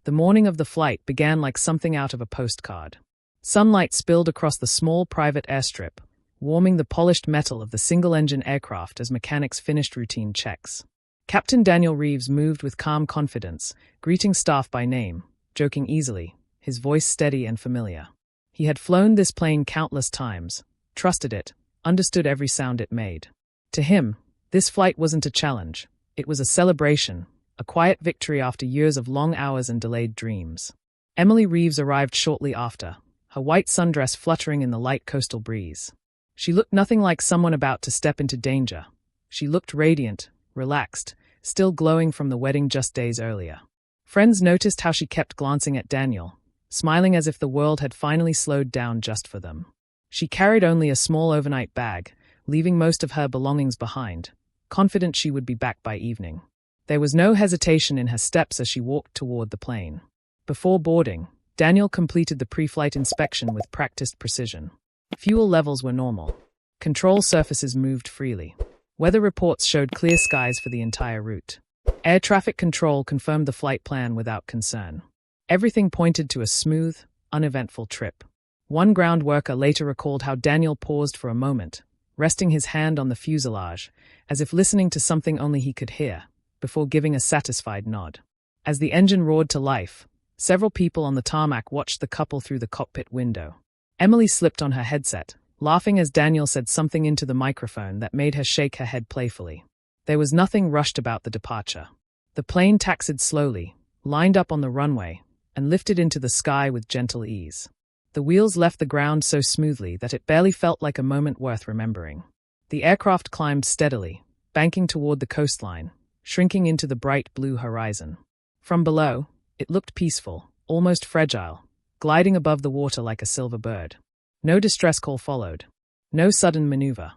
The morning of the flight began like something out of a postcard. Sunlight spilled across the small private airstrip, warming the polished metal of the single-engine aircraft as mechanics finished routine checks. Captain Daniel Reeves moved with calm confidence, greeting staff by name, joking easily, his voice steady and familiar. He had flown this plane countless times, trusted it, understood every sound it made. To him, this flight wasn't a challenge. It was a celebration, a quiet victory after years of long hours and delayed dreams. Emily Reeves arrived shortly after, her white sundress fluttering in the light coastal breeze. She looked nothing like someone about to step into danger. She looked radiant, relaxed, still glowing from the wedding just days earlier. Friends noticed how she kept glancing at Daniel, smiling as if the world had finally slowed down just for them. She carried only a small overnight bag, leaving most of her belongings behind, confident she would be back by evening. There was no hesitation in her steps as she walked toward the plane. Before boarding, Daniel completed the pre-flight inspection with practiced precision. Fuel levels were normal. Control surfaces moved freely. Weather reports showed clear skies for the entire route. Air traffic control confirmed the flight plan without concern. Everything pointed to a smooth, uneventful trip. One ground worker later recalled how Daniel paused for a moment, resting his hand on the fuselage, as if listening to something only he could hear, before giving a satisfied nod. As the engine roared to life, several people on the tarmac watched the couple through the cockpit window. Emily slipped on her headset, laughing as Daniel said something into the microphone that made her shake her head playfully. There was nothing rushed about the departure. The plane taxied slowly, lined up on the runway, and lifted into the sky with gentle ease. The wheels left the ground so smoothly that it barely felt like a moment worth remembering. The aircraft climbed steadily, banking toward the coastline, shrinking into the bright blue horizon. From below, it looked peaceful, almost fragile, gliding above the water like a silver bird. No distress call followed. No sudden maneuver.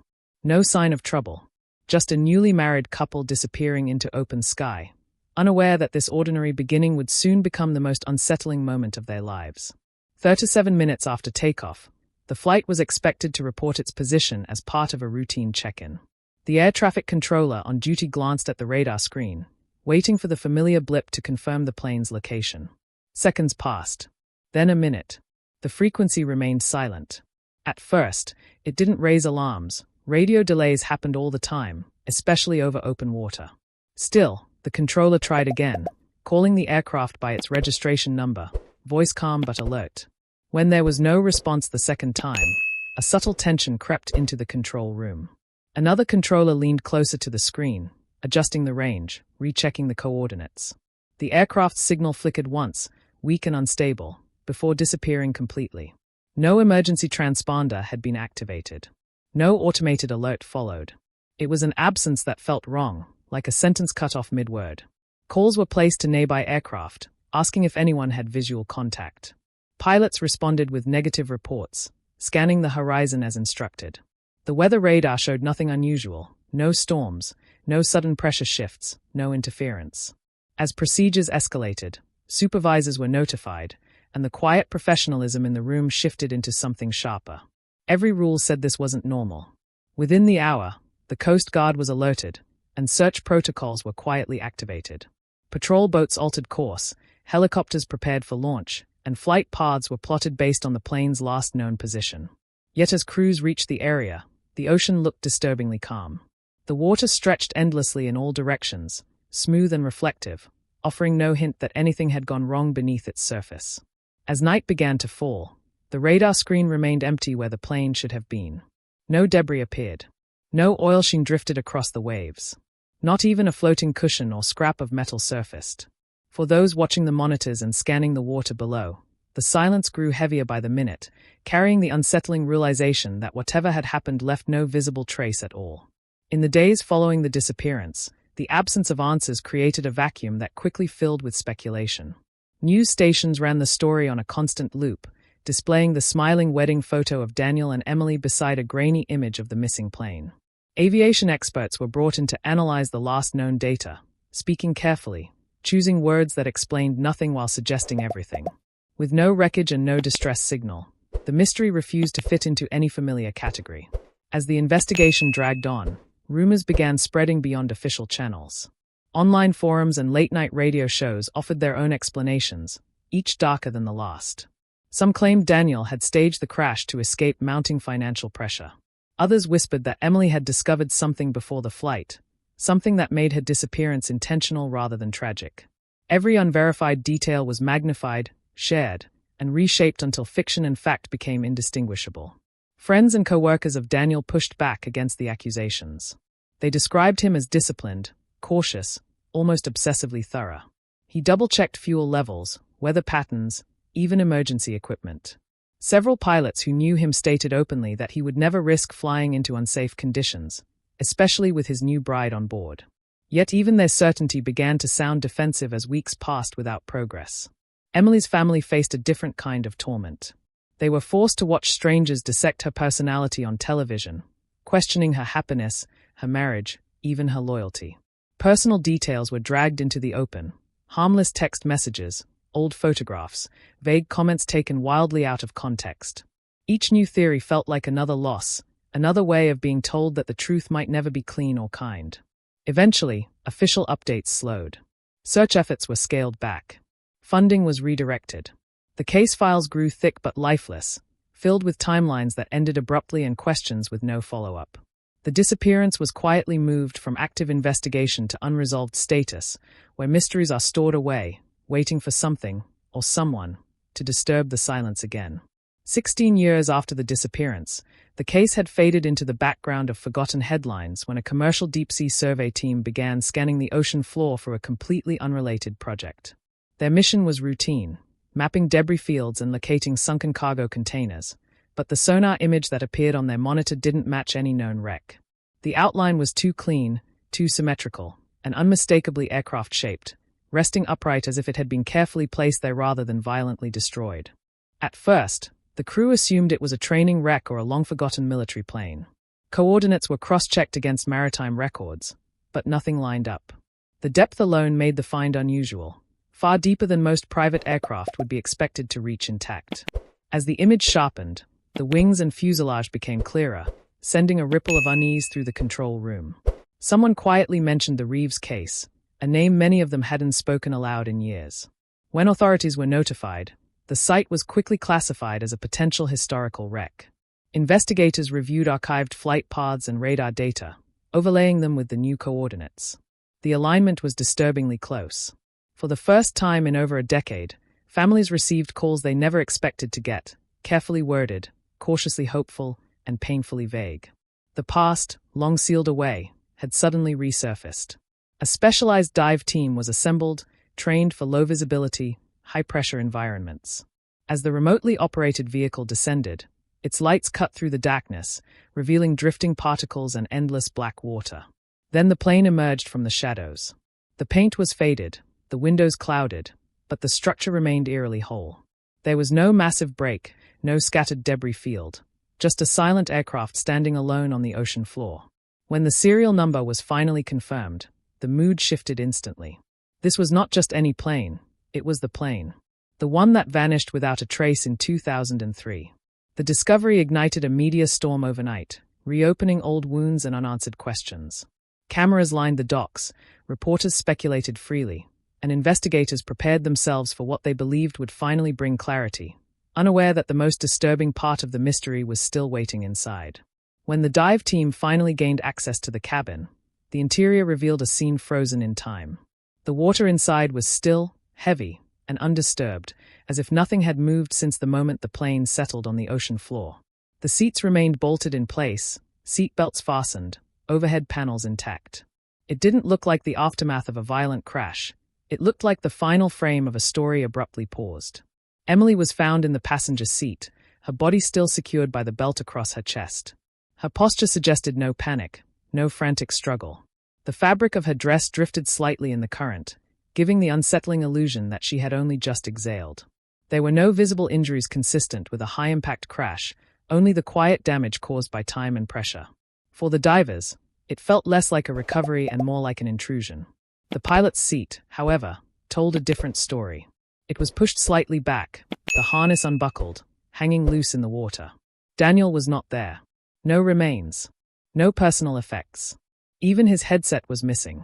No sign of trouble. Just a newly married couple disappearing into open sky, unaware that this ordinary beginning would soon become the most unsettling moment of their lives. 37 minutes after takeoff, the flight was expected to report its position as part of a routine check-in. The air traffic controller on duty glanced at the radar screen, waiting for the familiar blip to confirm the plane's location. Seconds passed. Then a minute. The frequency remained silent. At first, it didn't raise alarms. Radio delays happened all the time, especially over open water. Still, the controller tried again, calling the aircraft by its registration number, voice calm but alert. When there was no response the second time, a subtle tension crept into the control room. Another controller leaned closer to the screen, adjusting the range, rechecking the coordinates. The aircraft's signal flickered once, weak and unstable, before disappearing completely. No emergency transponder had been activated. No automated alert followed. It was an absence that felt wrong, like a sentence cut off mid-word. Calls were placed to nearby aircraft, asking if anyone had visual contact. Pilots responded with negative reports, scanning the horizon as instructed. The weather radar showed nothing unusual, no storms, no sudden pressure shifts, no interference. As procedures escalated, supervisors were notified, and the quiet professionalism in the room shifted into something sharper. Every rule said this wasn't normal. Within the hour, the Coast Guard was alerted, and search protocols were quietly activated. Patrol boats altered course, helicopters prepared for launch, and flight paths were plotted based on the plane's last known position. Yet as crews reached the area, the ocean looked disturbingly calm. The water stretched endlessly in all directions, smooth and reflective, offering no hint that anything had gone wrong beneath its surface. As night began to fall, the radar screen remained empty where the plane should have been. No debris appeared. No oil sheen drifted across the waves. Not even a floating cushion or scrap of metal surfaced. For those watching the monitors and scanning the water below, the silence grew heavier by the minute, carrying the unsettling realization that whatever had happened left no visible trace at all. In the days following the disappearance, the absence of answers created a vacuum that quickly filled with speculation. News stations ran the story on a constant loop, displaying the smiling wedding photo of Daniel and Emily beside a grainy image of the missing plane. Aviation experts were brought in to analyze the last known data, speaking carefully, choosing words that explained nothing while suggesting everything. With no wreckage and no distress signal, the mystery refused to fit into any familiar category. As the investigation dragged on, rumors began spreading beyond official channels. Online forums and late-night radio shows offered their own explanations, each darker than the last. Some claimed Daniel had staged the crash to escape mounting financial pressure. Others whispered that Emily had discovered something before the flight, something that made her disappearance intentional rather than tragic. Every unverified detail was magnified, shared, and reshaped until fiction and fact became indistinguishable. Friends and co-workers of Daniel pushed back against the accusations. They described him as disciplined, cautious, almost obsessively thorough. He double-checked fuel levels, weather patterns, even emergency equipment. Several pilots who knew him stated openly that he would never risk flying into unsafe conditions, especially with his new bride on board. Yet even their certainty began to sound defensive as weeks passed without progress. Emily's family faced a different kind of torment. They were forced to watch strangers dissect her personality on television, questioning her happiness, her marriage, even her loyalty. Personal details were dragged into the open. Harmless text messages, old photographs, vague comments taken wildly out of context. Each new theory felt like another loss, another way of being told that the truth might never be clean or kind. Eventually, official updates slowed. Search efforts were scaled back. Funding was redirected. The case files grew thick but lifeless, filled with timelines that ended abruptly and questions with no follow-up. The disappearance was quietly moved from active investigation to unresolved status, where mysteries are stored away, waiting for something, or someone, to disturb the silence again. 16 years after the disappearance, the case had faded into the background of forgotten headlines when a commercial deep-sea survey team began scanning the ocean floor for a completely unrelated project. Their mission was routine, mapping debris fields and locating sunken cargo containers, but the sonar image that appeared on their monitor didn't match any known wreck. The outline was too clean, too symmetrical, and unmistakably aircraft-shaped, resting upright as if it had been carefully placed there rather than violently destroyed. At first, the crew assumed it was a training wreck or a long-forgotten military plane. Coordinates were cross-checked against maritime records, but nothing lined up. The depth alone made the find unusual, far deeper than most private aircraft would be expected to reach intact. As the image sharpened, the wings and fuselage became clearer, sending a ripple of unease through the control room. Someone quietly mentioned the Reeves case, a name many of them hadn't spoken aloud in years. When authorities were notified, the site was quickly classified as a potential historical wreck. Investigators reviewed archived flight paths and radar data, overlaying them with the new coordinates. The alignment was disturbingly close. For the first time in over a decade, families received calls they never expected to get, carefully worded, cautiously hopeful, and painfully vague. The past, long sealed away, had suddenly resurfaced. A specialized dive team was assembled, trained for low-visibility, high-pressure environments. As the remotely operated vehicle descended, its lights cut through the darkness, revealing drifting particles and endless black water. Then the plane emerged from the shadows. The paint was faded, the windows clouded, but the structure remained eerily whole. There was no massive break, no scattered debris field, just a silent aircraft standing alone on the ocean floor. When the serial number was finally confirmed, the mood shifted instantly. This was not just any plane, it was the plane. The one that vanished without a trace in 2003. The discovery ignited a media storm overnight, reopening old wounds and unanswered questions. Cameras lined the docks, reporters speculated freely, and investigators prepared themselves for what they believed would finally bring clarity, unaware that the most disturbing part of the mystery was still waiting inside. When the dive team finally gained access to the cabin, the interior revealed a scene frozen in time. The water inside was still, heavy, and undisturbed, as if nothing had moved since the moment the plane settled on the ocean floor. The seats remained bolted in place, seat belts fastened, overhead panels intact. It didn't look like the aftermath of a violent crash. It looked like the final frame of a story abruptly paused. Emily was found in the passenger seat, her body still secured by the belt across her chest. Her posture suggested no panic, no frantic struggle. The fabric of her dress drifted slightly in the current, giving the unsettling illusion that she had only just exhaled. There were no visible injuries consistent with a high-impact crash, only the quiet damage caused by time and pressure. For the divers, it felt less like a recovery and more like an intrusion. The pilot's seat, however, told a different story. It was pushed slightly back, the harness unbuckled, hanging loose in the water. Daniel was not there. No remains. No personal effects. Even his headset was missing.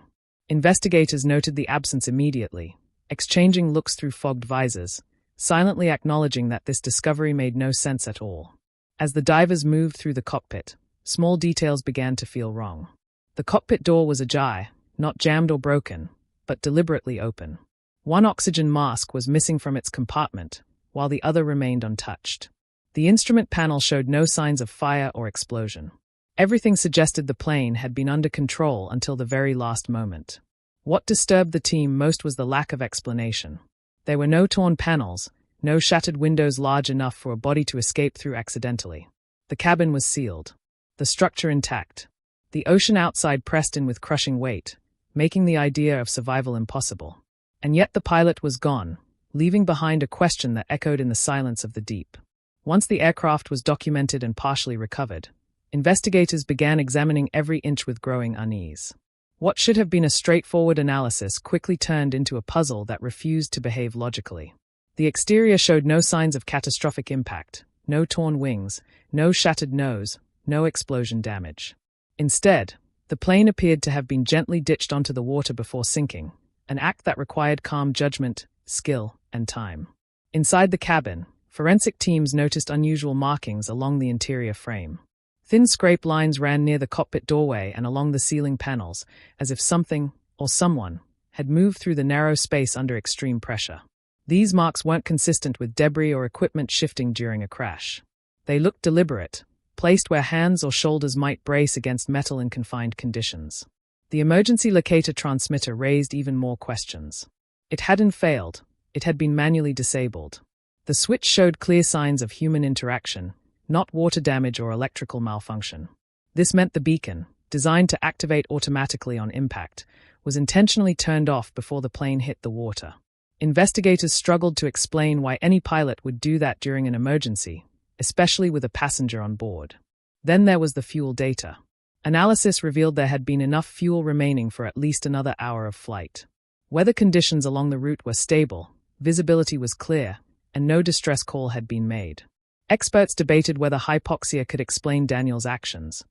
Investigators noted the absence immediately, exchanging looks through fogged visors, silently acknowledging that this discovery made no sense at all. As the divers moved through the cockpit, small details began to feel wrong. The cockpit door was ajar, not jammed or broken, but deliberately open. One oxygen mask was missing from its compartment, while the other remained untouched. The instrument panel showed no signs of fire or explosion. Everything suggested the plane had been under control until the very last moment. What disturbed the team most was the lack of explanation. There were no torn panels, no shattered windows large enough for a body to escape through accidentally. The cabin was sealed, the structure intact. The ocean outside pressed in with crushing weight, making the idea of survival impossible. And yet the pilot was gone, leaving behind a question that echoed in the silence of the deep. Once the aircraft was documented and partially recovered, investigators began examining every inch with growing unease. What should have been a straightforward analysis quickly turned into a puzzle that refused to behave logically. The exterior showed no signs of catastrophic impact, no torn wings, no shattered nose, no explosion damage. Instead, the plane appeared to have been gently ditched onto the water before sinking, an act that required calm judgment, skill, and time. Inside the cabin, forensic teams noticed unusual markings along the interior frame. Thin scrape lines ran near the cockpit doorway and along the ceiling panels, as if something, or someone, had moved through the narrow space under extreme pressure. These marks weren't consistent with debris or equipment shifting during a crash. They looked deliberate, placed where hands or shoulders might brace against metal in confined conditions. The emergency locator transmitter raised even more questions. It hadn't failed, it had been manually disabled. The switch showed clear signs of human interaction, not water damage or electrical malfunction. This meant the beacon, designed to activate automatically on impact, was intentionally turned off before the plane hit the water. Investigators struggled to explain why any pilot would do that during an emergency, especially with a passenger on board. Then there was the fuel data. Analysis revealed there had been enough fuel remaining for at least another hour of flight. Weather conditions along the route were stable, visibility was clear, and no distress call had been made. Experts debated whether hypoxia could explain Daniel's actions,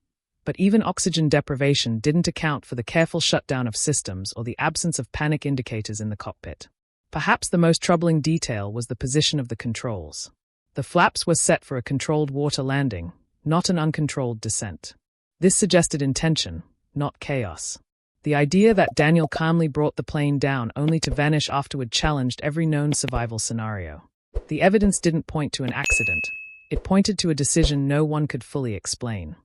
but even oxygen deprivation didn't account for the careful shutdown of systems or the absence of panic indicators in the cockpit. Perhaps the most troubling detail was the position of the controls. The flaps were set for a controlled water landing, not an uncontrolled descent. This suggested intention, not chaos. The idea that Daniel calmly brought the plane down only to vanish afterward challenged every known survival scenario. The evidence didn't point to an accident. It pointed to a decision no one could fully explain.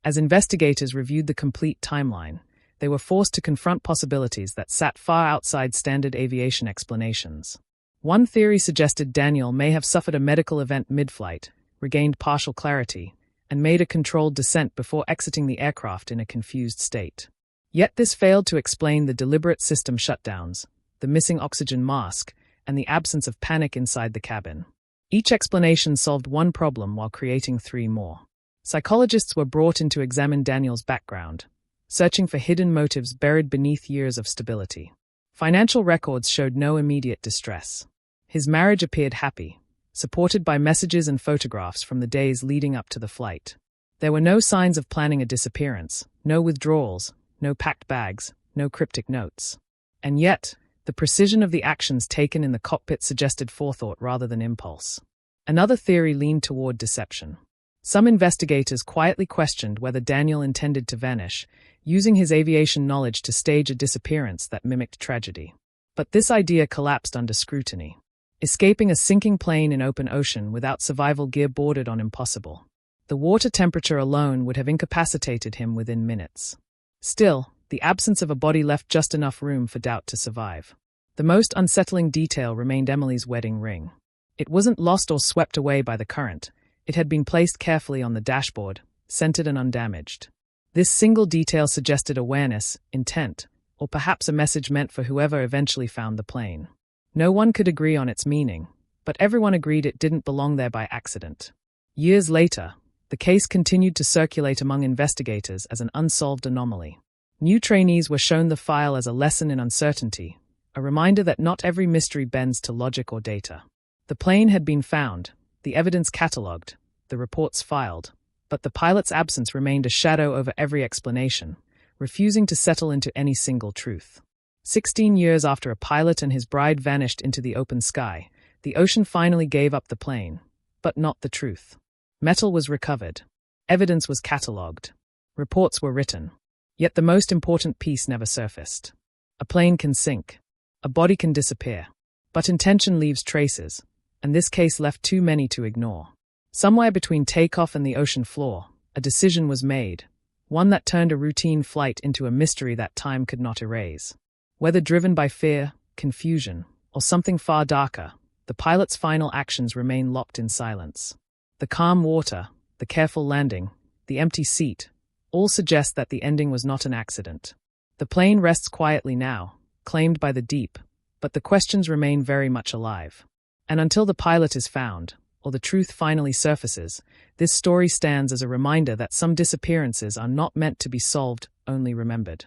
As investigators reviewed the complete timeline, they were forced to confront possibilities that sat far outside standard aviation explanations. One theory suggested Daniel may have suffered a medical event mid-flight, regained partial clarity, and made a controlled descent before exiting the aircraft in a confused state. Yet this failed to explain the deliberate system shutdowns, the missing oxygen mask, and the absence of panic inside the cabin. Each explanation solved one problem while creating three more. Psychologists were brought in to examine Daniel's background, searching for hidden motives buried beneath years of stability. Financial records showed no immediate distress. His marriage appeared happy, supported by messages and photographs from the days leading up to the flight. There were no signs of planning a disappearance, no withdrawals, no packed bags, no cryptic notes. And yet, the precision of the actions taken in the cockpit suggested forethought rather than impulse. Another theory leaned toward deception. Some investigators quietly questioned whether Daniel intended to vanish, using his aviation knowledge to stage a disappearance that mimicked tragedy. But this idea collapsed under scrutiny. Escaping a sinking plane in open ocean without survival gear bordered on impossible. The water temperature alone would have incapacitated him within minutes. Still, the absence of a body left just enough room for doubt to survive. The most unsettling detail remained Emily's wedding ring. It wasn't lost or swept away by the current. It had been placed carefully on the dashboard, scented and undamaged. This single detail suggested awareness, intent, or perhaps a message meant for whoever eventually found the plane. No one could agree on its meaning, but everyone agreed it didn't belong there by accident. Years later, the case continued to circulate among investigators as an unsolved anomaly. New trainees were shown the file as a lesson in uncertainty, a reminder that not every mystery bends to logic or data. The plane had been found, the evidence catalogued, the reports filed, but the pilot's absence remained a shadow over every explanation, refusing to settle into any single truth. 16 years after a pilot and his bride vanished into the open sky, the ocean finally gave up the plane, but not the truth. Metal was recovered. Evidence was catalogued. Reports were written. Yet the most important piece never surfaced. A plane can sink. A body can disappear. But intention leaves traces, and this case left too many to ignore. Somewhere between takeoff and the ocean floor, a decision was made, one that turned a routine flight into a mystery that time could not erase. Whether driven by fear, confusion, or something far darker, the pilot's final actions remain locked in silence. The calm water, the careful landing, the empty seat, all suggest that the ending was not an accident. The plane rests quietly now, claimed by the deep, but the questions remain very much alive. And until the pilot is found, or the truth finally surfaces, this story stands as a reminder that some disappearances are not meant to be solved, only remembered.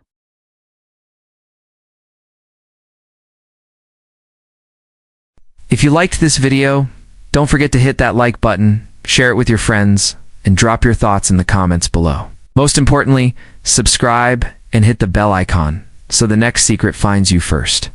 If you liked this video, don't forget to hit that like button, share it with your friends, and drop your thoughts in the comments below. Most importantly, subscribe and hit the bell icon so the next secret finds you first.